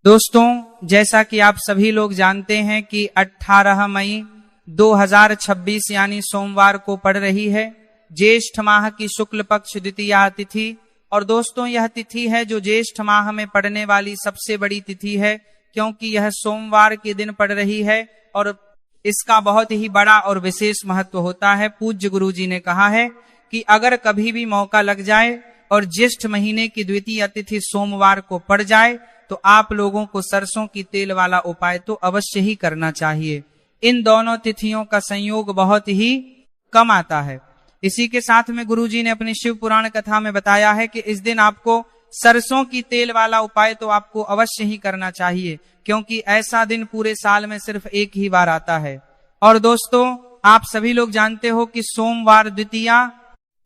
दोस्तों, जैसा कि आप सभी लोग जानते हैं कि 18 मई 2026 यानी सोमवार को पड़ रही है ज्येष्ठ माह की शुक्ल पक्ष द्वितीया तिथि। और दोस्तों, यह तिथि है जो ज्येष्ठ माह में पड़ने वाली सबसे बड़ी तिथि है, क्योंकि यह सोमवार के दिन पड़ रही है और इसका बहुत ही बड़ा और विशेष महत्व होता है। पूज्य गुरु जी ने कहा है कि अगर कभी भी मौका लग जाए और ज्येष्ठ महीने की द्वितीय तिथि सोमवार को पड़ जाए तो आप लोगों को सरसों की तेल वाला उपाय तो अवश्य ही करना चाहिए। इन दोनों तिथियों का संयोग बहुत ही कम आता है। इसी के साथ में गुरुजी ने अपनी शिव पुराण कथा में बताया है कि इस दिन आपको सरसों की तेल वाला उपाय तो आपको अवश्य ही करना चाहिए, क्योंकि ऐसा दिन पूरे साल में सिर्फ एक ही बार आता है। और दोस्तों, आप सभी लोग जानते हो कि सोमवार द्वितीया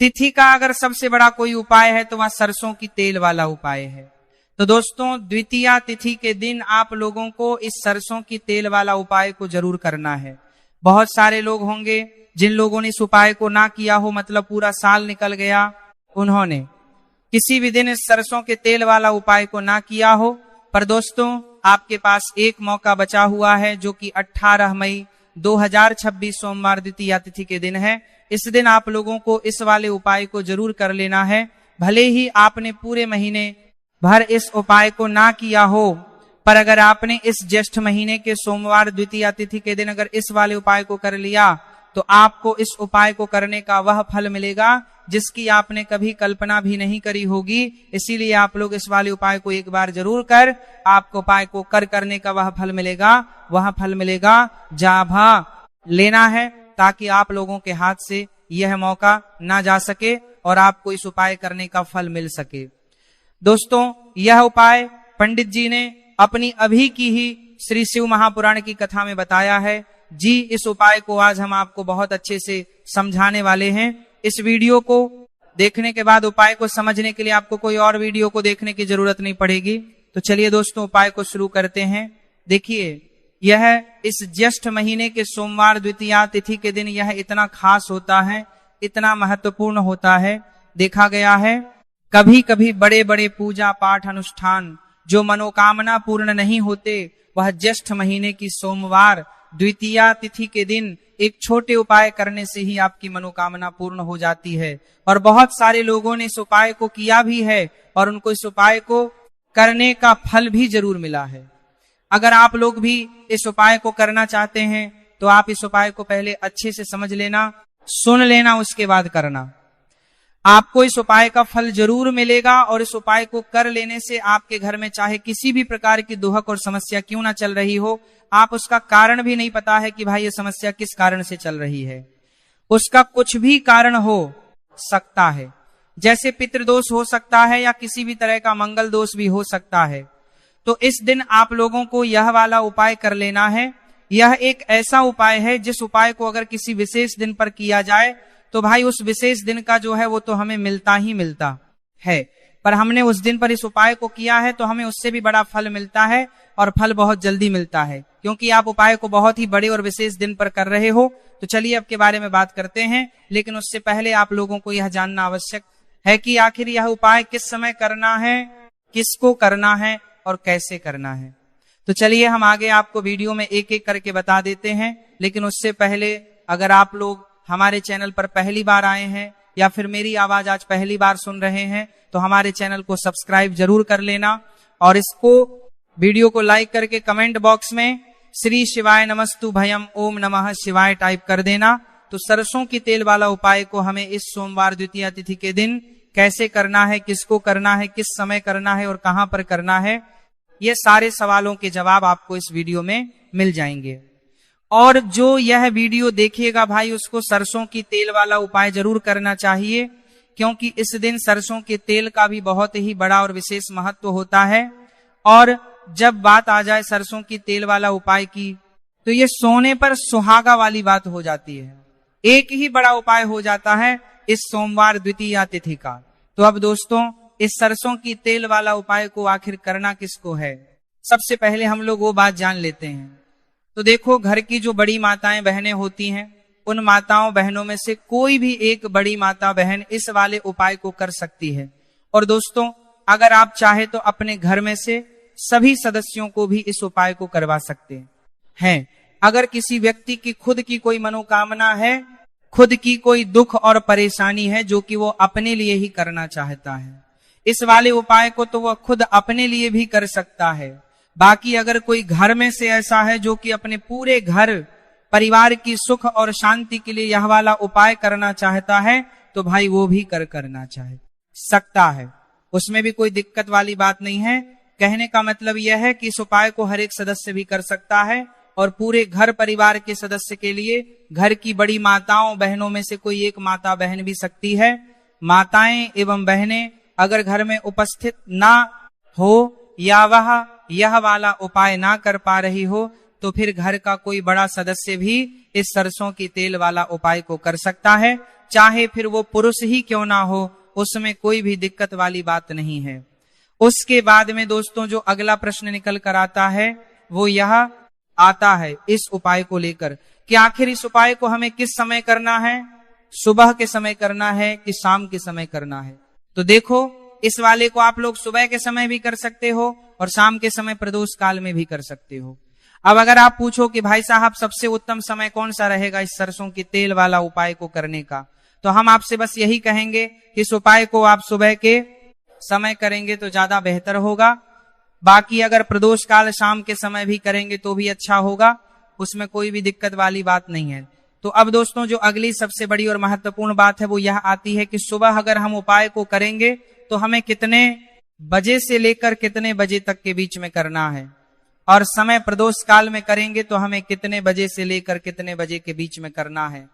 तिथि का अगर सबसे बड़ा कोई उपाय है तो वह सरसों की तेल वाला उपाय है। तो दोस्तों, द्वितीया तिथि के दिन आप लोगों को इस सरसों की तेल वाला उपाय को जरूर करना है। बहुत सारे लोग होंगे जिन लोगों ने इस उपाय को ना किया हो, मतलब पूरा साल निकल गया, उन्होंने किसी भी दिन इस सरसों के तेल वाला उपाय को ना किया हो। पर दोस्तों, आपके पास एक मौका बचा हुआ है, जो कि 18 मई 2026 सोमवार द्वितीया तिथि के दिन है। इस दिन आप लोगों को इस वाले उपाय को जरूर कर लेना है। भले ही आपने पूरे महीने भर इस उपाय को ना किया हो, पर अगर आपने इस ज्येष्ठ महीने के सोमवार द्वितीया तिथि के दिन अगर इस वाले उपाय को कर लिया तो आपको इस उपाय को करने का वह फल मिलेगा जिसकी आपने कभी कल्पना भी नहीं करी होगी। इसीलिए आप लोग इस वाले उपाय को एक बार जरूर कर, आपको उपाय को करने का वह फल मिलेगा। वह फल मिलेगा जाभा लेना है, ताकि आप लोगों के हाथ से यह मौका ना जा सके और आपको इस उपाय करने का फल मिल सके। दोस्तों, यह उपाय पंडित जी ने अपनी अभी की ही श्री शिव महापुराण की कथा में बताया है जी। इस उपाय को आज हम आपको बहुत अच्छे से समझाने वाले हैं। इस वीडियो को देखने के बाद उपाय को समझने के लिए आपको कोई और वीडियो को देखने की जरूरत नहीं पड़ेगी। तो चलिए दोस्तों, उपाय को शुरू करते हैं। देखिए, यह इस ज्येष्ठ महीने के सोमवार द्वितीया तिथि के दिन यह इतना खास होता है, इतना महत्वपूर्ण होता है। देखा गया है कभी कभी बड़े बड़े पूजा पाठ अनुष्ठान जो मनोकामना पूर्ण नहीं होते, वह ज्येष्ठ महीने की सोमवार द्वितीया तिथि के दिन एक छोटे उपाय करने से ही आपकी मनोकामना पूर्ण हो जाती है। और बहुत सारे लोगों ने इस उपाय को किया भी है और उनको इस उपाय को करने का फल भी जरूर मिला है। अगर आप लोग भी इस उपाय को करना चाहते हैं तो आप इस उपाय को पहले अच्छे से समझ लेना, सुन लेना, उसके बाद करना। आपको इस उपाय का फल जरूर मिलेगा और इस उपाय को कर लेने से आपके घर में चाहे किसी भी प्रकार की दुहक और समस्या क्यों ना चल रही हो, आप उसका कारण भी नहीं पता है कि भाई ये समस्या किस कारण से चल रही है, उसका कुछ भी कारण हो सकता है। जैसे पितृदोष हो सकता है या किसी भी तरह का मंगल दोष भी हो सकता है। तो इस दिन आप लोगों को यह वाला उपाय कर लेना है। यह एक ऐसा उपाय है जिस उपाय को अगर किसी विशेष दिन पर किया जाए तो भाई उस विशेष दिन का जो है वो तो हमें मिलता ही मिलता है। पर हमने उस दिन पर इस उपाय को किया है तो हमें उससे भी बड़ा फल मिलता है, और फल बहुत जल्दी मिलता है, क्योंकि आप उपाय को बहुत ही बड़े और विशेष दिन पर कर रहे हो। तो चलिए अब के बारे में बात करते हैं, लेकिन उससे पहले आप लोगों को यह जानना आवश्यक है कि आखिर यह उपाय किस समय करना है, किसको करना है और कैसे करना है। तो चलिए हम आगे आपको वीडियो में एक एक करके बता देते हैं। लेकिन उससे पहले अगर आप लोग हमारे चैनल पर पहली बार आए हैं या फिर मेरी आवाज आज पहली बार सुन रहे हैं तो हमारे चैनल को सब्सक्राइब जरूर कर लेना, और इसको वीडियो को लाइक करके कमेंट बॉक्स में श्री शिवाय नमस्तु भयम ओम नमः शिवाय टाइप कर देना। तो सरसों की तेल वाला उपाय को हमें इस सोमवार द्वितीया तिथि के दिन कैसे करना है, किसको करना है, किस समय करना है और कहां पर करना है, ये सारे सवालों के जवाब आपको इस वीडियो में मिल जाएंगे। और जो यह वीडियो देखेगा भाई, उसको सरसों की तेल वाला उपाय जरूर करना चाहिए, क्योंकि इस दिन सरसों के तेल का भी बहुत ही बड़ा और विशेष महत्व होता है। और जब बात आ जाए सरसों की तेल वाला उपाय की, तो ये सोने पर सुहागा वाली बात हो जाती है। एक ही बड़ा उपाय हो जाता है इस सोमवार द्वितीया तिथि का। तो अब दोस्तों, इस सरसों की तेल वाला उपाय को आखिर करना किसको है, सबसे पहले हम लोग वो बात जान लेते हैं। तो देखो, घर की जो बड़ी माताएं बहनें होती हैं, उन माताओं बहनों में से कोई भी एक बड़ी माता बहन इस वाले उपाय को कर सकती है। और दोस्तों, अगर आप चाहे तो अपने घर में से सभी सदस्यों को भी इस उपाय को करवा सकते हैं। अगर किसी व्यक्ति की खुद की कोई मनोकामना है, खुद की कोई दुख और परेशानी है जो कि वो अपने लिए ही करना चाहता है, इस वाले उपाय को तो वह खुद अपने लिए भी कर सकता है। बाकी अगर कोई घर में से ऐसा है जो कि अपने पूरे घर परिवार की सुख और शांति के लिए यह वाला उपाय करना चाहता है, तो भाई वो भी करना चाहे सकता है, उसमें भी कोई दिक्कत वाली बात नहीं है। कहने का मतलब यह है कि इस उपाय को हर एक सदस्य भी कर सकता है और पूरे घर परिवार के सदस्य के लिए घर की बड़ी माताओं बहनों में से कोई एक माता बहन भी सकती है। माताएं एवं बहनें अगर घर में उपस्थित ना हो या वह यह वाला उपाय ना कर पा रही हो, तो फिर घर का कोई बड़ा सदस्य भी इस सरसों की तेल वाला उपाय को कर सकता है, चाहे फिर वो पुरुष ही क्यों ना हो, उसमें कोई भी दिक्कत वाली बात नहीं है। उसके बाद में दोस्तों जो अगला प्रश्न निकल कर आता है वो यह आता है इस उपाय को लेकर कि आखिर इस उपाय को हमें किस समय करना है, सुबह के समय करना है कि शाम के समय करना है। तो देखो, इस वाले को आप लोग सुबह के समय भी कर सकते हो और शाम के समय प्रदोष काल में भी कर सकते हो। अब अगर आप पूछो कि भाई साहब सबसे उत्तम समय कौन सा रहेगा इस सरसों की तेल वाला उपाय को करने का, तो हम आपसे बस यही कहेंगे कि इस उपाय को आप सुबह के समय करेंगे तो ज्यादा बेहतर होगा। बाकी अगर प्रदोष काल शाम के समय भी करेंगे तो भी अच्छा होगा, उसमें कोई भी दिक्कत वाली बात नहीं है। तो अब दोस्तों जो अगली सबसे बड़ी और महत्वपूर्ण बात है वो यह आती है कि सुबह अगर हम उपाय को करेंगे तो हमें कितने बजे से लेकर कितने बजे तक के बीच में करना है, और समय प्रदोष काल में करेंगे तो हमें कितने बजे से लेकर कितने बजे के बीच में करना है।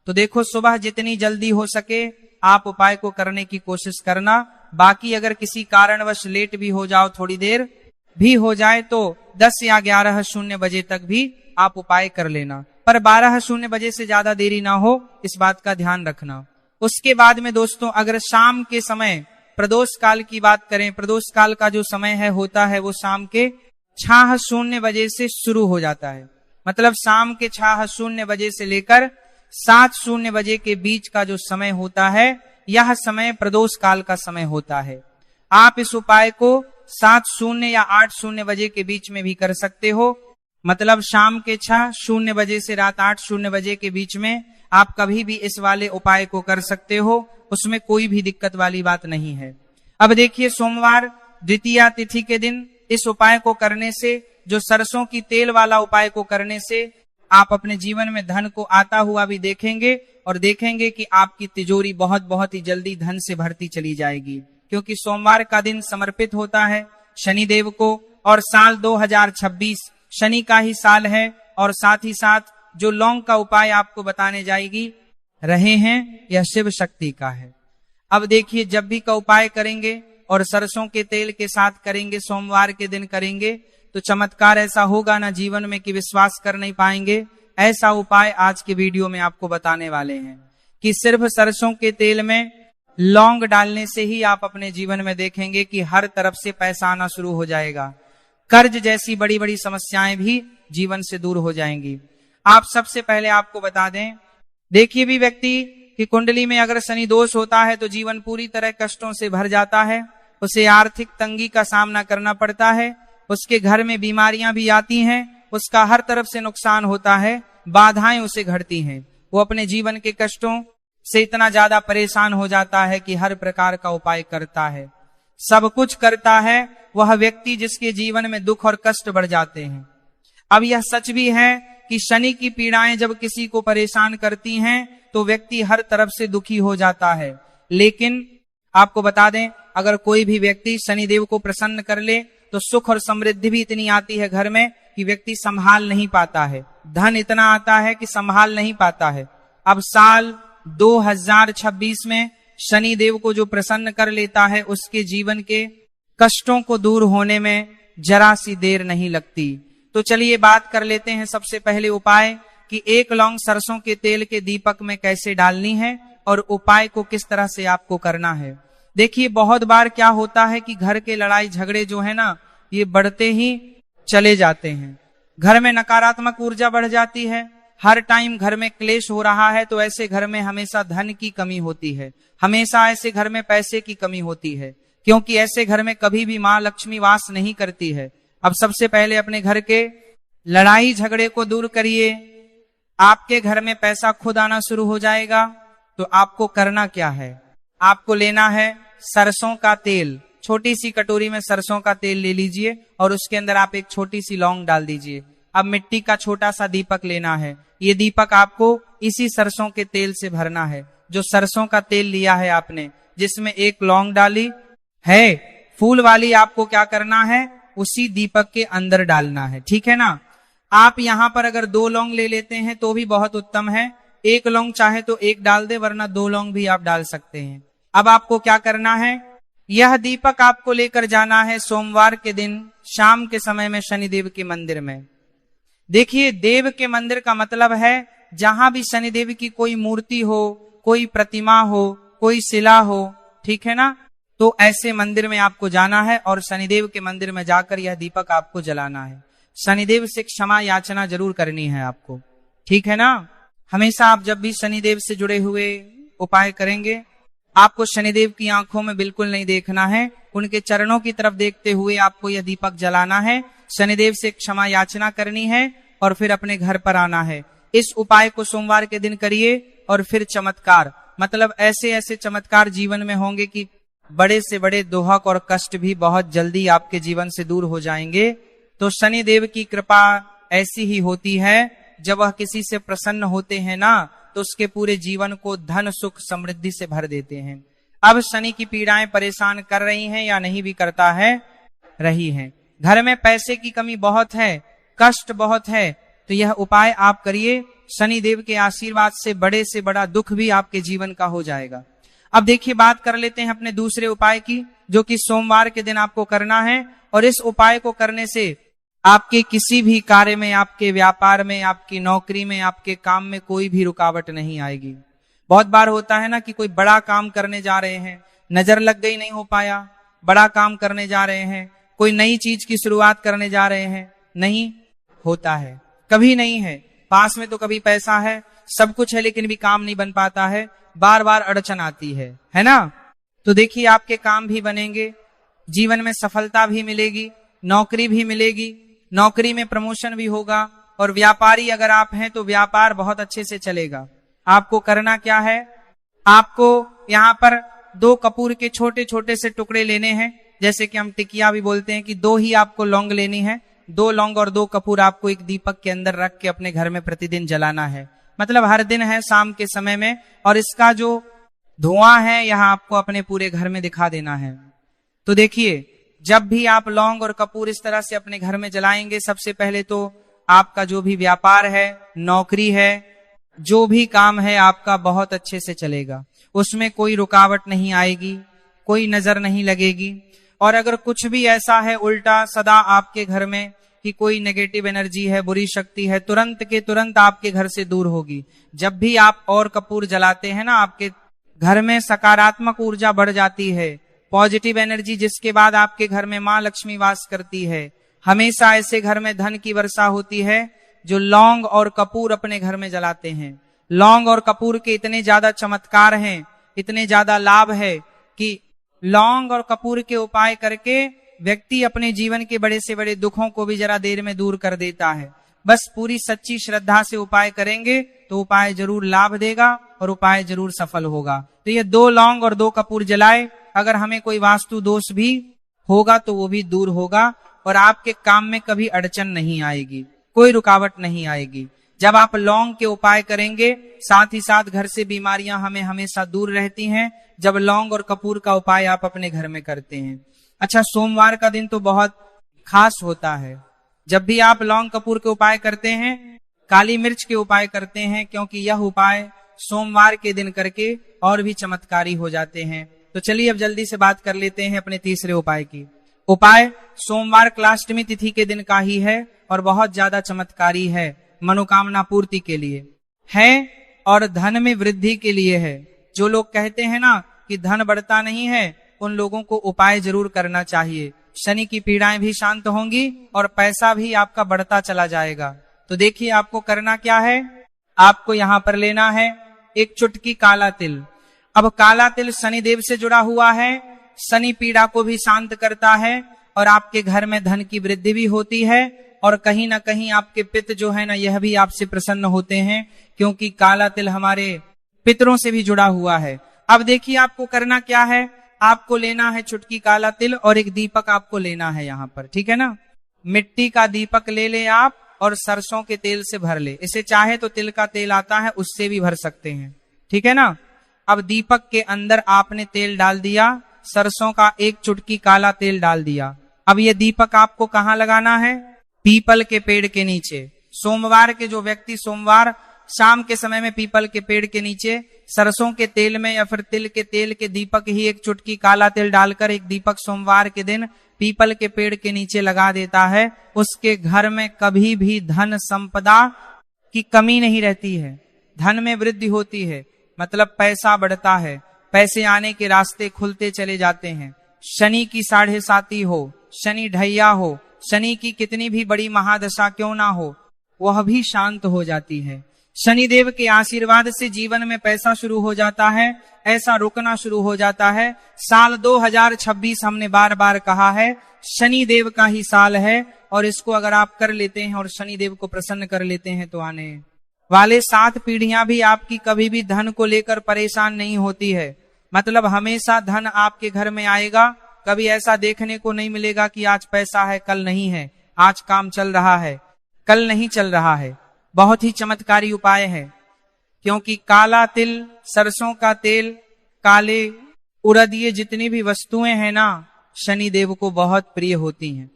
तो देखो, सुबह जितनी जल्दी हो सके आप उपाय को करने की कोशिश करना। बाकी अगर किसी कारणवश लेट भी हो जाओ, थोड़ी देर भी हो जाए, तो 10 या 11:00 बजे तक भी आप उपाय कर लेना, पर 12:00 बजे से ज्यादा देरी ना हो, इस बात का ध्यान रखना। उसके बाद में दोस्तों अगर शाम के समय प्रदोष काल की बात करें, प्रदोष काल का जो समय है होता है वो शाम के 6:00 बजे से शुरू हो जाता है। मतलब शाम के 6:00 बजे से लेकर 7:00 बजे के बीच का जो समय होता है, यह समय प्रदोष काल का समय होता है। आप इस उपाय को 7:00 या 8:00 बजे के बीच में भी कर सकते हो। मतलब शाम के 6:00 बजे से रात 8:00 बजे के बीच में आप कभी भी इस वाले उपाय को कर सकते हो, उसमें कोई भी दिक्कत वाली बात नहीं है। अब देखिए, सोमवार द्वितीया तिथि के दिन इस उपाय को करने से, जो सरसों की तेल वाला उपाय को करने से आप अपने जीवन में धन को आता हुआ भी देखेंगे और देखेंगे कि आपकी तिजोरी बहुत बहुत ही जल्दी धन से भरती चली जाएगी, क्योंकि सोमवार का दिन समर्पित होता है शनिदेव को और साल 2026 शनि का ही साल है। और साथ ही साथ जो लौंग का उपाय आपको बताने जाएगी रहे हैं, यह शिव शक्ति का है। अब देखिए, जब भी का उपाय करेंगे और सरसों के तेल के साथ करेंगे, सोमवार के दिन करेंगे, तो चमत्कार ऐसा होगा ना जीवन में कि विश्वास कर नहीं पाएंगे। ऐसा उपाय आज के वीडियो में आपको बताने वाले हैं कि सिर्फ सरसों के तेल में लौंग डालने से ही आप अपने जीवन में देखेंगे कि हर तरफ से पैसा आना शुरू हो जाएगा। कर्ज जैसी बड़ी बड़ी समस्याएं भी जीवन से दूर हो जाएंगी। आप सबसे पहले आपको बता दें, देखिए भी व्यक्ति की कुंडली में अगर शनि दोष होता है तो जीवन पूरी तरह कष्टों से भर जाता है, उसे आर्थिक तंगी का सामना करना पड़ता है, उसके घर में बीमारियां भी आती हैं, उसका हर तरफ से नुकसान होता है, बाधाएं उसे घटती हैं, वो अपने जीवन के कष्टों से इतना ज्यादा परेशान हो जाता है कि हर प्रकार का उपाय करता है, सब कुछ करता है वह व्यक्ति जिसके जीवन में दुख और कष्ट बढ़ जाते हैं। अब यह सच भी है कि शनि की पीड़ाएं जब किसी को परेशान करती हैं तो व्यक्ति हर तरफ से दुखी हो जाता है। लेकिन आपको बता दें, अगर कोई भी व्यक्ति शनिदेव को प्रसन्न कर ले तो सुख और समृद्धि भी इतनी आती है घर में कि व्यक्ति संभाल नहीं पाता है, धन इतना आता है कि संभाल नहीं पाता है। अब साल 2026 में शनिदेव को जो प्रसन्न कर लेता है, उसके जीवन के कष्टों को दूर होने में जरा सी देर नहीं लगती। तो चलिए बात कर लेते हैं सबसे पहले उपाय कि 1 लौंग सरसों के तेल के दीपक में कैसे डालनी है और उपाय को किस तरह से आपको करना है। देखिए, बहुत बार क्या होता है कि घर के लड़ाई झगड़े जो है ना, ये बढ़ते ही चले जाते हैं, घर में नकारात्मक ऊर्जा बढ़ जाती है, हर टाइम घर में क्लेश हो रहा है, तो ऐसे घर में हमेशा धन की कमी होती है, हमेशा ऐसे घर में पैसे की कमी होती है, क्योंकि ऐसे घर में कभी भी माँ लक्ष्मी वास नहीं करती है। अब सबसे पहले अपने घर के लड़ाई झगड़े को दूर करिए। आपके घर में पैसा खुद आना शुरू हो जाएगा। तो आपको करना क्या है, आपको लेना है सरसों का तेल। छोटी सी कटोरी में सरसों का तेल ले लीजिए और उसके अंदर आप एक छोटी सी लौंग डाल दीजिए। अब मिट्टी का छोटा सा दीपक लेना है। ये दीपक आपको इसी सरसों के तेल से भरना है। जो सरसों का तेल लिया है आपने, जिसमें एक लौंग डाली है, फूल वाली, आपको क्या करना है, उसी दीपक के अंदर डालना है। ठीक है ना। आप यहां पर अगर 2 लौंग ले लेते हैं तो भी बहुत उत्तम है। 1 लौंग चाहे तो 1 डाल दे, वरना 2 लौंग भी आप डाल सकते हैं। अब आपको क्या करना है, यह दीपक आपको लेकर जाना है सोमवार के दिन शाम के समय में शनिदेव के मंदिर में। देखिए, देव के मंदिर का मतलब है जहां भी शनिदेव की कोई मूर्ति हो, कोई प्रतिमा हो, कोई शिला हो, ठीक है ना। तो ऐसे मंदिर में आपको जाना है और शनिदेव के मंदिर में जाकर यह दीपक आपको जलाना है। शनिदेव से क्षमा याचना जरूर करनी है आपको, ठीक है ना। हमेशा आप जब भी शनिदेव से जुड़े हुए उपाय करेंगे, आपको शनिदेव की आंखों में बिल्कुल नहीं देखना है, उनके चरणों की तरफ देखते हुए आपको यह दीपक जलाना है, शनिदेव से क्षमा याचना करनी है और फिर अपने घर पर आना है। इस उपाय को सोमवार के दिन करिए और फिर चमत्कार, मतलब ऐसे ऐसे चमत्कार जीवन में होंगे कि बड़े से बड़े दुख और कष्ट भी बहुत जल्दी आपके जीवन से दूर हो जाएंगे। तो शनिदेव की कृपा ऐसी ही होती है, जब वह किसी से प्रसन्न होते हैं ना, तो उसके पूरे जीवन को धन सुख समृद्धि से भर देते हैं। अब शनि की पीड़ाएं परेशान कर रही हैं या नहीं भी करता है, रही हैं। घर में पैसे की कमी बहुत है, कष्ट बहुत है, तो यह उपाय आप करिए। शनिदेव के आशीर्वाद से बड़ा दुख भी आपके जीवन का हो जाएगा। अब देखिए, बात कर लेते हैं अपने दूसरे उपाय की, जो कि सोमवार के दिन आपको करना है। और इस उपाय को करने से आपके किसी भी कार्य में, आपके व्यापार में, आपकी नौकरी में, आपके काम में कोई भी रुकावट नहीं आएगी। बहुत बार होता है ना कि कोई बड़ा काम करने जा रहे हैं, नजर लग गई, नहीं हो पाया। बड़ा काम करने जा रहे हैं, कोई नई चीज की शुरुआत करने जा रहे हैं, नहीं होता है, कभी नहीं है। पास में तो कभी पैसा है, सब कुछ है, लेकिन भी काम नहीं बन पाता है, बार बार अड़चन आती है ना। तो देखिए, आपके काम भी बनेंगे, जीवन में सफलता भी मिलेगी, नौकरी भी मिलेगी, नौकरी में प्रमोशन भी होगा, और व्यापारी अगर आप हैं तो व्यापार बहुत अच्छे से चलेगा। आपको करना क्या है, आपको यहाँ पर 2 कपूर के छोटे छोटे से टुकड़े लेने हैं, जैसे कि हम टिकिया भी बोलते हैं कि 2 ही आपको लौंग लेनी है। 2 लौंग और 2 कपूर आपको एक दीपक के अंदर रख के अपने घर में प्रतिदिन जलाना है, मतलब हर दिन है शाम के समय में। और इसका जो धुआं है यह आपको अपने पूरे घर में दिखा देना है। तो देखिए, जब भी आप लौंग और कपूर इस तरह से अपने घर में जलाएंगे, सबसे पहले तो आपका जो भी व्यापार है, नौकरी है, जो भी काम है आपका बहुत अच्छे से चलेगा, उसमें कोई रुकावट नहीं आएगी, कोई नजर नहीं लगेगी। और अगर कुछ भी ऐसा है उल्टा सदा आपके घर में कि कोई नेगेटिव एनर्जी है, बुरी शक्ति है, तुरंत के तुरंत आपके घर से दूर होगी। जब भी आप और कपूर जलाते हैं ना, आपके घर में सकारात्मक ऊर्जा बढ़ जाती है, पॉजिटिव एनर्जी, जिसके बाद आपके घर में मां लक्ष्मी वास करती है। हमेशा ऐसे घर में धन की वर्षा होती है जो लौंग और कपूर अपने घर में जलाते हैं। लौंग और कपूर के इतने ज्यादा चमत्कार हैं, इतने ज्यादा लाभ है कि लौंग और कपूर के उपाय करके व्यक्ति अपने जीवन के बड़े से बड़े दुखों को भी जरा देर में दूर कर देता है। बस पूरी सच्ची श्रद्धा से उपाय करेंगे तो उपाय जरूर लाभ देगा और उपाय जरूर सफल होगा। तो ये 2 लौंग और 2 कपूर जलाए, अगर हमें कोई वास्तु दोष भी होगा तो वो भी दूर होगा और आपके काम में कभी अड़चन नहीं आएगी, कोई रुकावट नहीं आएगी। जब आप लौंग के उपाय करेंगे, साथ ही साथ घर से बीमारियां हमें हमेशा दूर रहती हैं, जब लौंग और कपूर का उपाय आप अपने घर में करते हैं। अच्छा, सोमवार का दिन तो बहुत खास होता है। जब भी आप लौंग कपूर के उपाय करते हैं, काली मिर्च के उपाय करते हैं, क्योंकि यह उपाय सोमवार के दिन करके और भी चमत्कारी हो जाते हैं। तो चलिए अब जल्दी से बात कर लेते हैं अपने तीसरे उपाय की। उपाय सोमवार कलाष्टमी तिथि के दिन का ही है और बहुत ज्यादा चमत्कारी है, मनोकामना पूर्ति के लिए है और धन में वृद्धि के लिए है। जो लोग कहते हैं ना कि धन बढ़ता नहीं है, उन लोगों को उपाय जरूर करना चाहिए। शनि की पीड़ाएं भी शांत होंगी और पैसा भी आपका बढ़ता चला जाएगा। तो देखिए, आपको करना क्या है, आपको यहाँ पर लेना है एक चुटकी काला तिल। अब काला तिल शनिदेव से जुड़ा हुआ है, शनि पीड़ा को भी शांत करता है और आपके घर में धन की वृद्धि भी होती है, और कहीं ना कहीं आपके पितृ जो है ना, यह भी आपसे प्रसन्न होते हैं, क्योंकि काला तिल हमारे पितरों से भी जुड़ा हुआ है। अब देखिए आपको करना क्या है, आपको लेना है चुटकी काला तिल और एक दीपक आपको लेना है यहाँ पर, ठीक है ना। मिट्टी का दीपक ले ले आप और सरसों के तेल से भर ले, इसे चाहे तो तिल का तेल आता है उससे भी भर सकते हैं, ठीक है ना। अब दीपक के अंदर आपने तेल डाल दिया, सरसों का एक चुटकी काला तेल डाल दिया। अब ये दीपक आपको कहाँ लगाना है, पीपल के पेड़ के नीचे। सोमवार के जो व्यक्ति सोमवार शाम के समय में पीपल के पेड़ के नीचे सरसों के तेल में या फिर तिल के तेल के दीपक ही एक चुटकी काला तेल डालकर एक दीपक सोमवार के दिन पीपल के पेड़ के नीचे लगा देता है, उसके घर में कभी भी धन संपदा की कमी नहीं रहती है, धन में वृद्धि होती है, मतलब पैसा बढ़ता है, पैसे आने के रास्ते खुलते चले जाते हैं। शनि की 7.5 हो, शनि ढैया हो, शनि की कितनी भी बड़ी महादशा क्यों ना हो, वह भी शांत हो जाती है। शनिदेव के आशीर्वाद से जीवन में पैसा शुरू हो जाता है, ऐसा रुकना शुरू हो जाता है। साल 2026 हमने बार बार कहा है शनिदेव का ही साल है, और इसको अगर आप कर लेते हैं और शनिदेव को प्रसन्न कर लेते हैं तो आने वाले 7 पीढ़ियां भी आपकी कभी भी धन को लेकर परेशान नहीं होती है। मतलब हमेशा धन आपके घर में आएगा, कभी ऐसा देखने को नहीं मिलेगा कि आज पैसा है कल नहीं है, आज काम चल रहा है कल नहीं चल रहा है। बहुत ही चमत्कारी उपाय है, क्योंकि काला तिल, सरसों का तेल, काले उड़द, ये जितनी भी वस्तुएं हैं ना, शनिदेव को बहुत प्रिय होती हैं।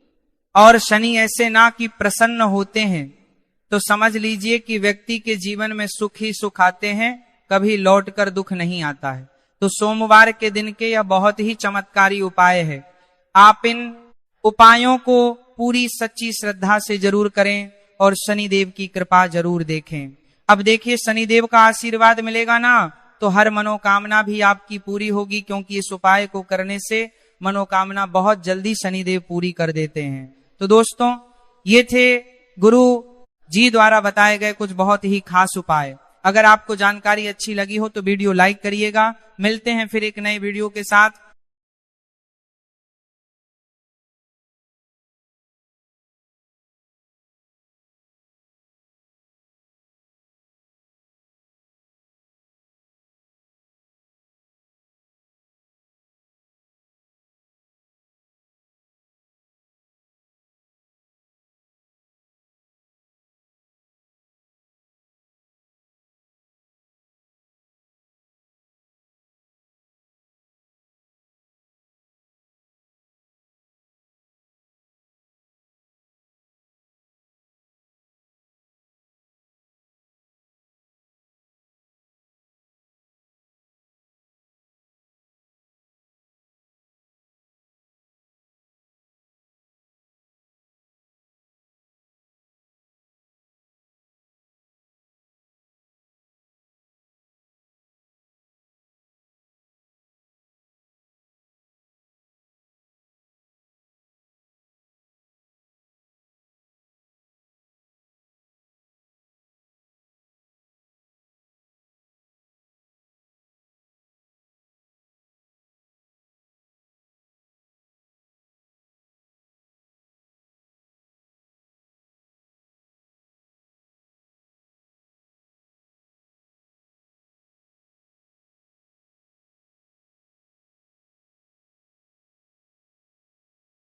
और शनि ऐसे ना कि प्रसन्न होते हैं तो समझ लीजिए कि व्यक्ति के जीवन में सुख ही सुख आते हैं, कभी लौट कर दुख नहीं आता है। तो सोमवार के दिन के यह बहुत ही चमत्कारी उपाय है। आप इन उपायों को पूरी सच्ची श्रद्धा से जरूर करें और शनिदेव की कृपा जरूर देखें। अब देखिए शनिदेव का आशीर्वाद मिलेगा ना तो हर मनोकामना भी आपकी पूरी होगी, क्योंकि इस उपाय को करने से मनोकामना बहुत जल्दी शनिदेव पूरी कर देते हैं। तो दोस्तों, ये थे गुरु जी द्वारा बताए गए कुछ बहुत ही खास उपाय। अगर आपको जानकारी अच्छी लगी हो तो वीडियो लाइक करिएगा। मिलते हैं फिर एक नए वीडियो के साथ।